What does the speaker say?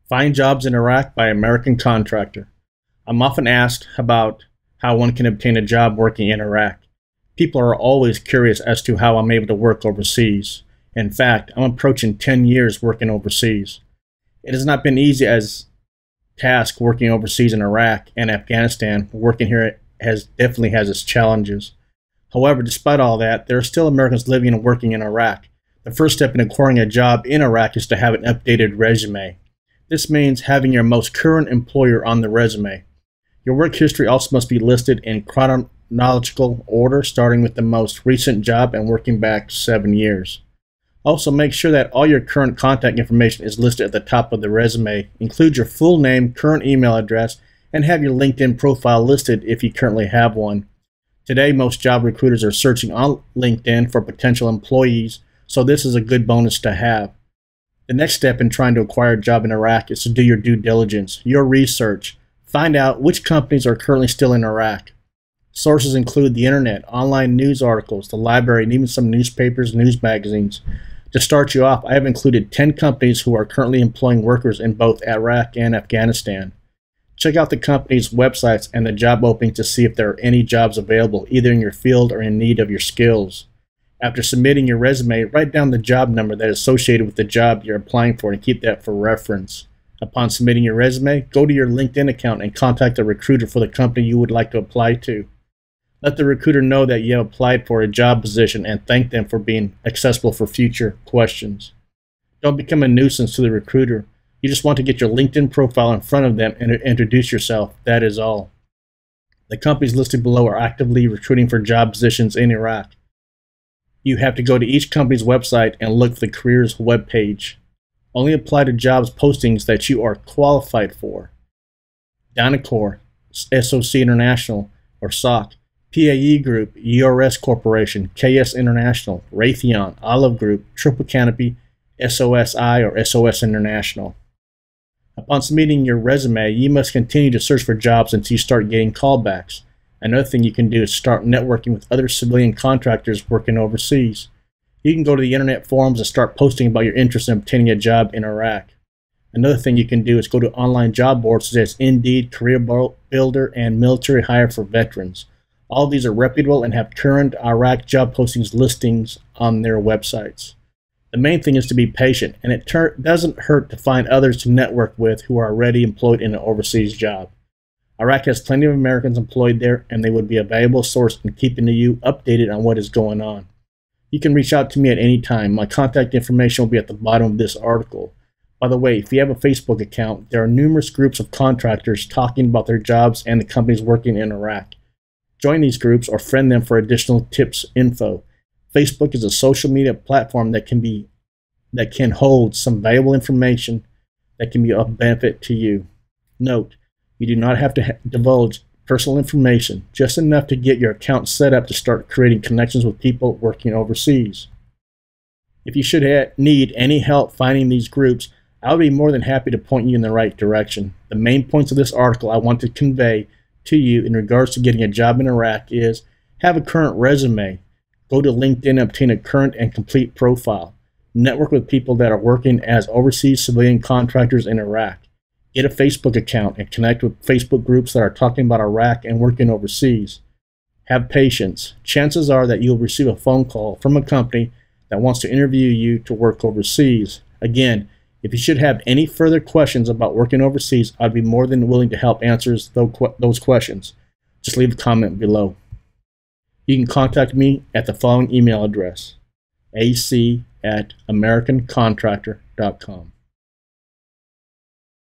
Find jobs in Iraq by American Contractor. I'm often asked about how one can obtain a job working in Iraq. People are always curious as to how I'm able to work overseas. In fact, I'm approaching 10 years working overseas. It has not been easy as task working overseas in Iraq and Afghanistan. Working here definitely has its challenges. However, despite all that, there are still Americans living and working in Iraq. The first step in acquiring a job in Iraq is to have an updated resume. This means having your most current employer on the resume. Your work history also must be listed in chronological order, starting with the most recent job and working back 7 years. Also, make sure that all your current contact information is listed at the top of the resume. Include your full name, current email address, and have your LinkedIn profile listed if you currently have one. Today, most job recruiters are searching on LinkedIn for potential employees, so this is a good bonus to have. The next step in trying to acquire a job in Iraq is to do your due diligence, your research. Find out which companies are currently still in Iraq. Sources include the internet, online news articles, the library, and even some newspapers, news magazines. To start you off, I have included 10 companies who are currently employing workers in both Iraq and Afghanistan. Check out the company's websites and the job openings to see if there are any jobs available, either in your field or in need of your skills. After submitting your resume, write down the job number that is associated with the job you're applying for and keep that for reference. Upon submitting your resume, go to your LinkedIn account and contact the recruiter for the company you would like to apply to. Let the recruiter know that you have applied for a job position and thank them for being accessible for future questions. Don't become a nuisance to the recruiter. You just want to get your LinkedIn profile in front of them and introduce yourself. That is all. The companies listed below are actively recruiting for job positions in Iraq. You have to go to each company's website and look for the careers webpage. Only apply to jobs postings that you are qualified for. Dynacor, SOC International, or SOC, PAE Group, URS Corporation, KS International, Raytheon, Olive Group, Triple Canopy, SOSI, or SOS International. Upon submitting your resume, you must continue to search for jobs until you start getting callbacks. Another thing you can do is start networking with other civilian contractors working overseas. You can go to the internet forums and start posting about your interest in obtaining a job in Iraq. Another thing you can do is go to online job boards such as Indeed, Career Builder, and Military Hire for Veterans. All of these are reputable and have current Iraq job postings listings on their websites. The main thing is to be patient, and it doesn't hurt to find others to network with who are already employed in an overseas job. Iraq has plenty of Americans employed there, and they would be a valuable source in keeping you updated on what is going on. You can reach out to me at any time. My contact information will be at the bottom of this article. By the way, if you have a Facebook account, there are numerous groups of contractors talking about their jobs and the companies working in Iraq. Join these groups or friend them for additional tips info. Facebook is a social media platform that can hold some valuable information that can be of benefit to you. Note, you do not have to divulge personal information, just enough to get your account set up to start creating connections with people working overseas. If you should need any help finding these groups, I'll be more than happy to point you in the right direction. The main points of this article I want to convey to you in regards to getting a job in Iraq is: have a current resume, go to LinkedIn and obtain a current and complete profile, network with people that are working as overseas civilian contractors in Iraq, get a Facebook account and connect with Facebook groups that are talking about Iraq and working overseas. Have patience. Chances are that you'll receive a phone call from a company that wants to interview you to work overseas. Again, if you should have any further questions about working overseas, I'd be more than willing to help answer those questions. Just leave a comment below. You can contact me at the following email address: ac@americancontractor.com.